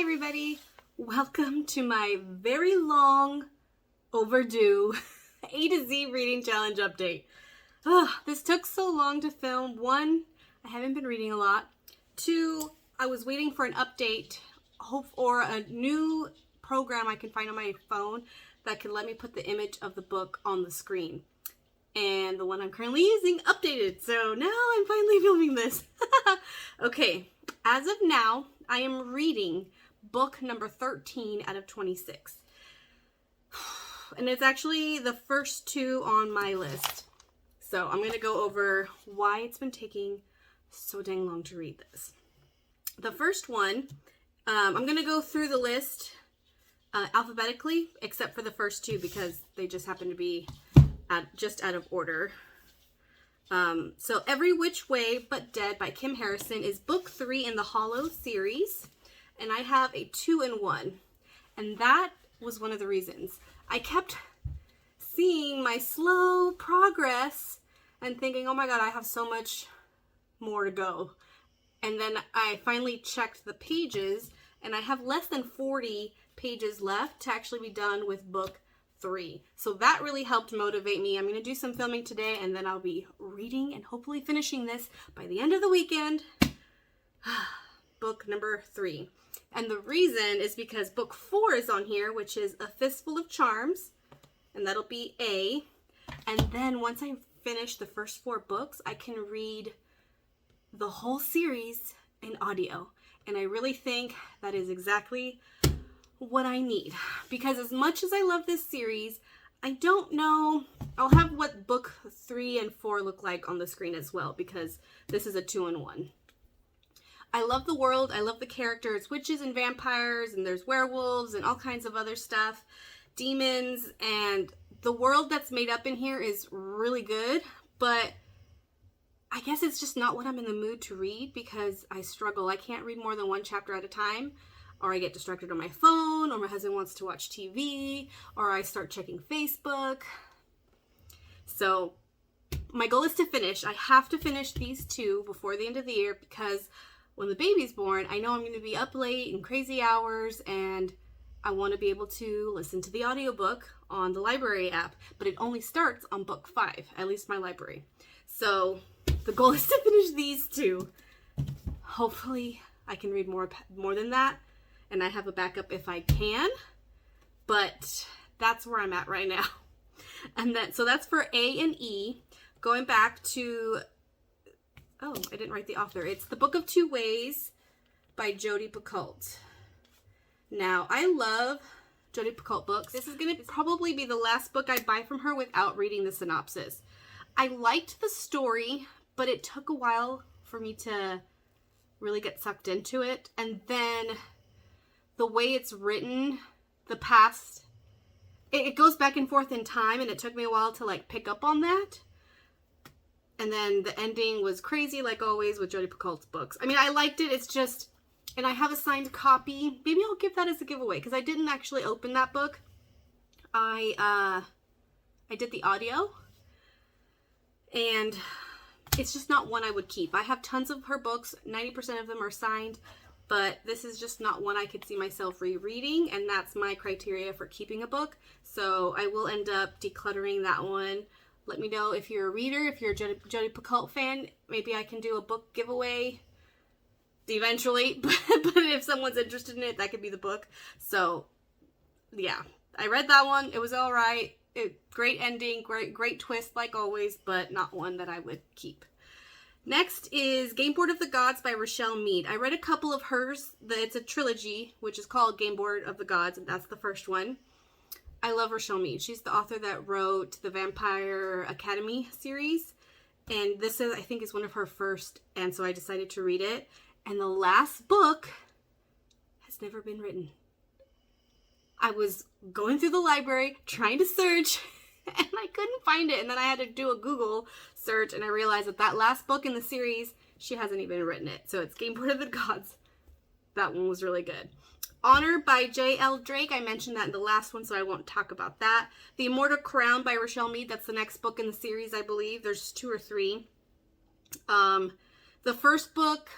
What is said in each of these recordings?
Hi everybody, welcome to my very long overdue A to Z reading challenge update. This took so long to film. One, I haven't been reading a lot. Two, I was waiting for an update or a new program I can find on my phone that can let me put the image of the book on the screen. And the one I'm currently using updated, so now I'm finally filming this. Okay, as of now, I am reading book number 13 out of 26. And it's actually the first two on my list. So I'm going to go over why it's been taking so dang long to read this. The first one, I'm going to go through the list alphabetically, except for the first two because they just happen to be just out of order. So Every Which Way But Dead by Kim Harrison is book 3 in the Hollow series. And I have a 2-in-1. And that was one of the reasons. I kept seeing my slow progress and thinking, oh my god, I have so much more to go. And then I finally checked the pages and I have less than 40 pages left to actually be done with book 3. So that really helped motivate me. I'm going to do some filming today and then I'll be reading and hopefully finishing this by the end of the weekend. Book number 3. And the reason is because book 4 is on here, which is A Fistful of Charms. And that'll be A. And then once I finish the first 4 books, I can read the whole series in audio. And I really think that is exactly what I need. Because as much as I love this series, I don't know. I'll have what book 3 and 4 look like on the screen as well, because this is a 2-in-1. I love the world, I love the characters, witches and vampires, and there's werewolves and all kinds of other stuff, demons, and the world that's made up in here is really good, but I guess it's just not what I'm in the mood to read because I struggle. I can't read more than 1 chapter at a time, or I get distracted on my phone, or my husband wants to watch TV, or I start checking Facebook. So my goal is to finish. I have to finish these 2 before the end of the year because when the baby's born, I know I'm going to be up late and crazy hours, and I want to be able to listen to the audiobook on the library app, but it only starts on book 5, at least my library. So the goal is to finish these 2. Hopefully I can read more than that, and I have a backup if I can, but that's where I'm at right now. And then, so that's for A and E. Going back to, oh, I didn't write the author. It's The Book of Two Ways by Jodi Picoilt. Now, I love Jodi Picoilt books. This is going to probably be the last book I buy from her without reading the synopsis. I liked the story, but it took a while for me to really get sucked into it. And then the way it's written, the past, it goes back and forth in time, and it took me a while to like pick up on that. And then the ending was crazy, like always with Jodi Picoilt's books. I mean, I liked it. It's just, and I have a signed copy. Maybe I'll give that as a giveaway because I didn't actually open that book. I did the audio, and it's just not one I would keep. I have tons of her books. 90% of them are signed, but this is just not one I could see myself rereading, and that's my criteria for keeping a book. So I will end up decluttering that one. Let me know if you're a reader, if you're a Jodi Picoilt fan. Maybe I can do a book giveaway eventually. But if someone's interested in it, that could be the book. So, yeah. I read that one. It was alright. Great ending. Great twist, like always. But not one that I would keep. Next is Gameboard of the Gods by Richelle Mead. I read a couple of hers. It's a trilogy, which is called Gameboard of the Gods. And that's the first one. I love Richelle Mead. She's the author that wrote the Vampire Academy series. And this is, I think, is one of her first. And so I decided to read it. And the last book has never been written. I was going through the library trying to search and I couldn't find it. And then I had to do a Google search and I realized that that last book in the series, she hasn't even written it. So it's Gameboard of the Gods. That one was really good. Honor by J.L Drake. I mentioned that in the last one, so I won't talk about that. The Immortal Crown by Richelle Mead. That's the next book in the series, I believe. There's 2 or 3. The first book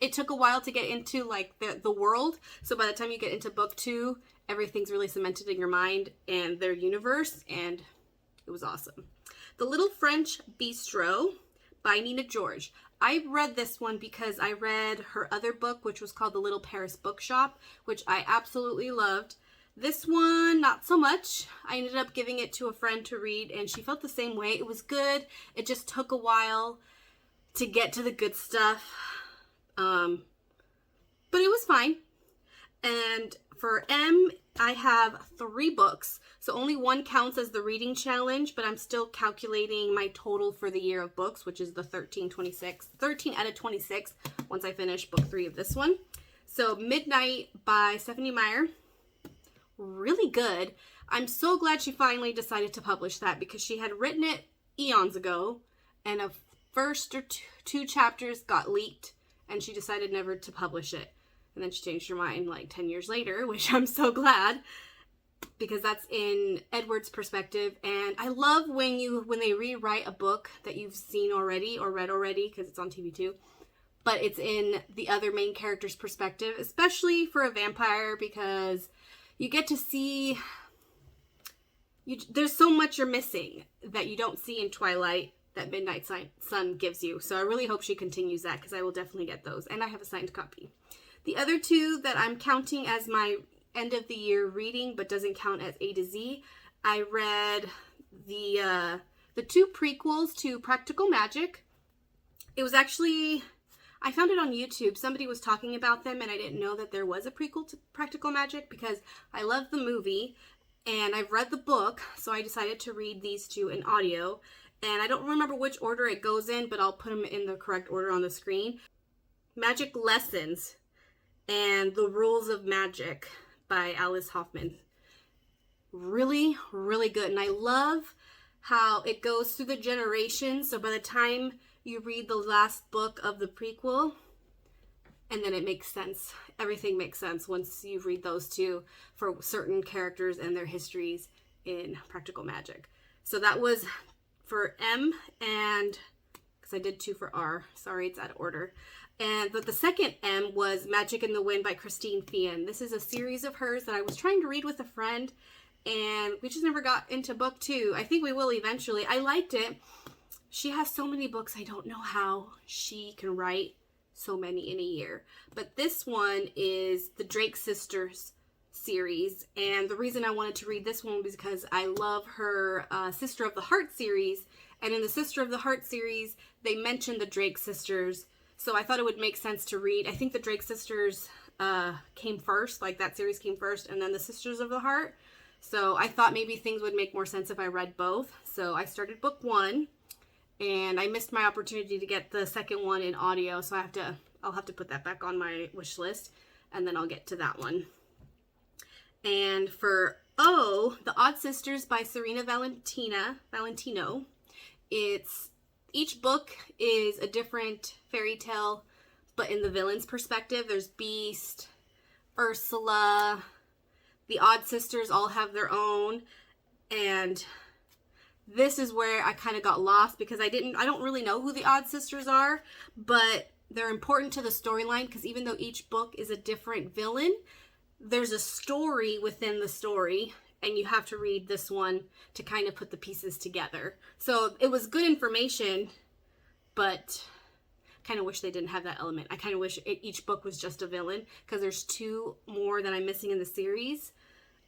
it took a while to get into like the world. So by the time you get into book 2, everything's really cemented in your mind and their universe, and it was awesome. The Little French Bistro by Nina George. I read this one because I read her other book, which was called The Little Paris Bookshop, which I absolutely loved. This one, not so much. I ended up giving it to a friend to read, and she felt the same way. It was good. It just took a while to get to the good stuff. But it was fine. And for M, I have 3 books. So only one counts as the reading challenge, but I'm still calculating my total for the year of books, which is the 13 out of 26 once I finish book 3 of this one. So Midnight by Stephanie Meyer. Really good. I'm so glad she finally decided to publish that, because she had written it eons ago, and a first or 2 chapters got leaked, and she decided never to publish it. And then she changed her mind like 10 years later, which I'm so glad, because that's in Edward's perspective. And I love when they rewrite a book that you've seen already or read already, because it's on TV too, but it's in the other main character's perspective, especially for a vampire, because you get to see, there's so much you're missing that you don't see in Twilight that Midnight Sun gives you. So I really hope she continues that, because I will definitely get those. And I have a signed copy. The other 2 that I'm counting as my end of the year reading, but doesn't count as A to Z, I read the 2 prequels to Practical Magic. It was actually, I found it on YouTube. Somebody was talking about them, and I didn't know that there was a prequel to Practical Magic, because I love the movie and I've read the book. So I decided to read these 2 in audio, and I don't remember which order it goes in, but I'll put them in the correct order on the screen. Magic Lessons and The Rules of Magic by Alice Hoffman. Really, really good. And I love how it goes through the generations. So by the time you read the last book of the prequel, and then it makes sense. Everything makes sense once you read those 2 for certain characters and their histories in Practical Magic. So that was for M, and because I did 2 for R. Sorry, it's out of order. But the second M was Magic in the Wind by Christine Feehan. This is a series of hers that I was trying to read with a friend, and we just never got into book 2. I think we will eventually. I liked it. She has so many books. I don't know how she can write so many in a year. But this one is the Drake Sisters series. And the reason I wanted to read this one was because I love her Sister of the Heart series. And in the Sister of the Heart series, they mentioned the Drake Sisters. So I thought it would make sense to read. I think the Drake Sisters came first, like that series came first, and then the Sisters of the Heart. So I thought maybe things would make more sense if I read both. So I started book 1, and I missed my opportunity to get the second one in audio. So I'll have to put that back on my wish list, and then I'll get to that one. And for O, The Odd Sisters by Serena Valentino. Each book is a different fairy tale, but in the villain's perspective. There's Beast, Ursula, the Odd Sisters all have their own, and this is where I kind of got lost, because I don't really know who the Odd Sisters are, but they're important to the storyline, because even though each book is a different villain, there's a story within the story, and you have to read this one to kind of put the pieces together. So it was good information, but kind of wish they didn't have that element. I kind of wish each book was just a villain, because there's 2 more that I'm missing in the series.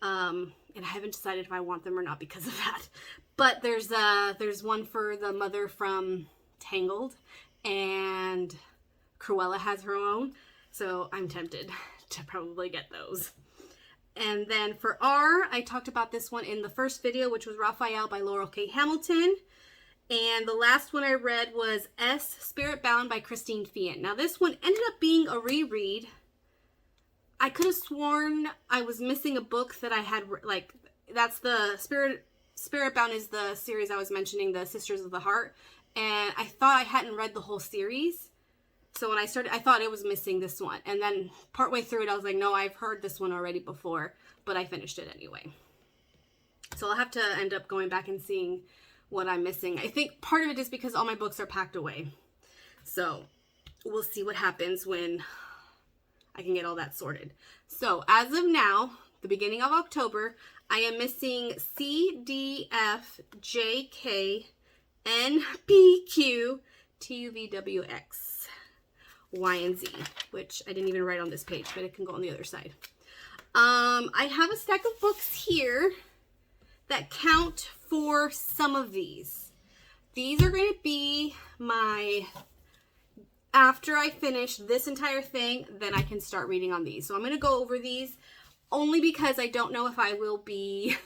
And I haven't decided if I want them or not because of that. But there's one for the mother from Tangled, and Cruella has her own. So I'm tempted to probably get those. And then for R, I talked about this one in the first video, which was Rafael by Laurell K. Hamilton. And the last one I read was S, Spirit Bound by Christine Feehan. Now this one ended up being a reread. I could have sworn I was missing a book that I had, like, that's the Spirit Bound is the series I was mentioning, the Sisters of the Heart. And I thought I hadn't read the whole series. So when I started, I thought it was missing this one. And then partway through it, I was like, no, I've heard this one already before. But I finished it anyway. So I'll have to end up going back and seeing what I'm missing. I think part of it is because all my books are packed away. So we'll see what happens when I can get all that sorted. So as of now, the beginning of October, I am missing C, D, F, J, K, N, P, Q, T, U, V, W, X, Y, and Z, which I didn't even write on this page, but it can go on the other side. I have a stack of books here that count for some of these. These are going to be my, after I finish this entire thing, then I can start reading on these. So I'm going to go over these only because I don't know if I will be,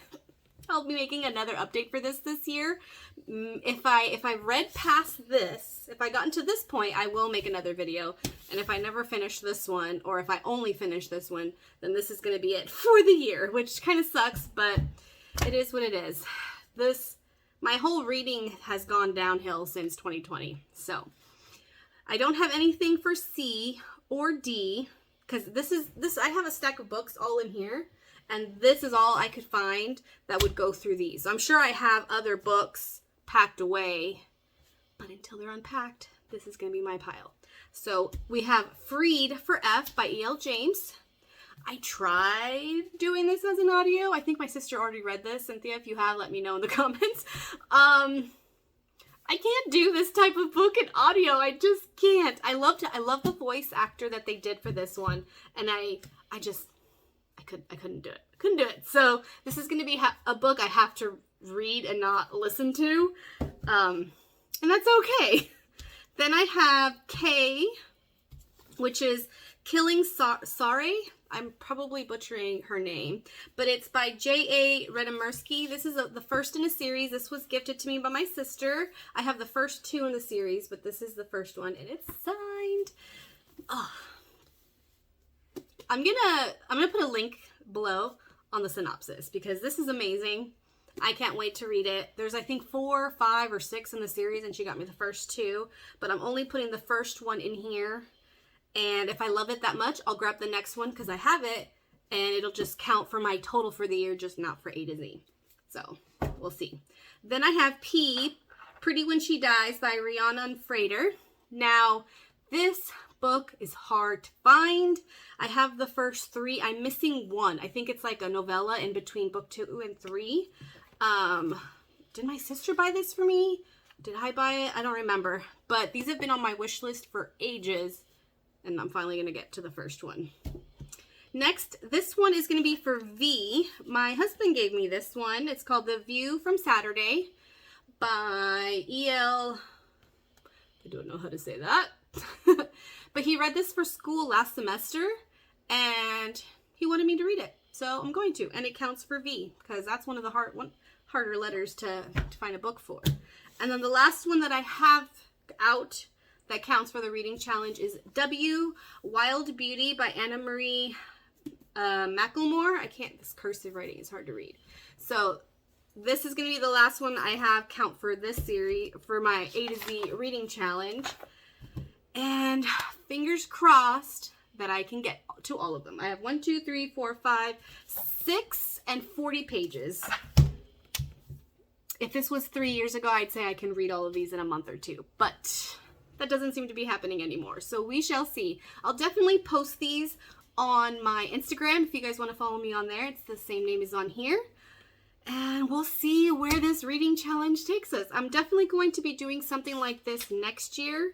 I'll be making another update for this year. If I read past this, if I gotten to this point, I will make another video. And if I never finish this one, or if I only finish this one, then this is going to be it for the year, which kind of sucks, but it is what it is. My whole reading has gone downhill since 2020. So I don't have anything for C or D, because I have a stack of books all in here, and this is all I could find that would go through these. So I'm sure I have other books packed away, but until they're unpacked, this is going to be my pile. So we have Freed for F by E.L James. I tried doing this as an audio. I think my sister already read this. Cynthia, if you have, let me know in the comments. I can't do this type of book in audio. I just can't. I love the voice actor that they did for this one, and I couldn't do it. Couldn't do it. So this is going to be a book I have to read and not listen to, and that's okay. Then I have K, which is Killing Sarai. I'm probably butchering her name, but it's by JA Redmerski. This is the first in a series. This was gifted to me by my sister. I have the first two in the series, but this is the first one, and it's signed. Oh. I'm gonna put a link below on the synopsis because this is amazing. I can't wait to read it. There's, I think, 4, 5, or 6 in the series, and she got me the first 2, but I'm only putting the first one in here. And if I love it that much, I'll grab the next one because I have it, and it'll just count for my total for the year, just not for A to Z. So we'll see. Then I have P, Pretty When She Dies by Rhianon Frater. Now, this book is hard to find. I have the first 3. I'm missing one. I think it's like a novella in between book 2 and 3. Did my sister buy this for me? Did I buy it? I don't remember. But these have been on my wish list for ages, and I'm finally going to get to the first one. Next, this one is going to be for V. My husband gave me this one. It's called The View from Saturday by E.L. I don't know how to say that. But he read this for school last semester, and he wanted me to read it. So I'm going to, and it counts for V, because that's one of the harder letters to find a book for. And then the last one that I have out that counts for the reading challenge is W, Wild Beauty by Anna Marie McLemore. This cursive writing is hard to read. So this is going to be the last one I have count for this series, for my A to Z reading challenge. And fingers crossed that I can get to all of them. I have 1, 2, 3, 4, 5, 6, and 40 pages. If this was 3 years ago, I'd say I can read all of these in a month or 2. But that doesn't seem to be happening anymore. So we shall see. I'll definitely post these on my Instagram if you guys want to follow me on there. It's the same name as on here. And we'll see where this reading challenge takes us. I'm definitely going to be doing something like this next year.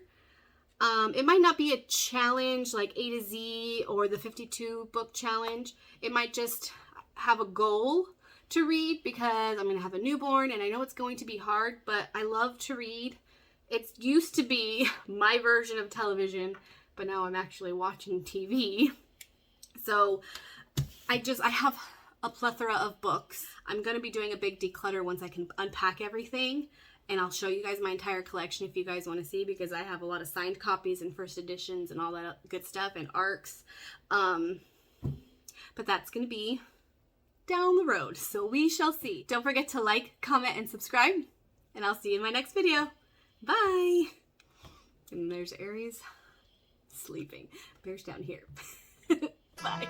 It might not be a challenge like A to Z or the 52 book challenge. It might just have a goal to read because I'm going to have a newborn and I know it's going to be hard, but I love to read. It used to be my version of television, but now I'm actually watching TV. So I have a plethora of books. I'm going to be doing a big declutter once I can unpack everything. And I'll show you guys my entire collection if you guys want to see, because I have a lot of signed copies and first editions and all that good stuff and ARCs. But that's going to be down the road. So we shall see. Don't forget to like, comment, and subscribe. And I'll see you in my next video. Bye. And there's Aries sleeping. Bear's down here. Bye.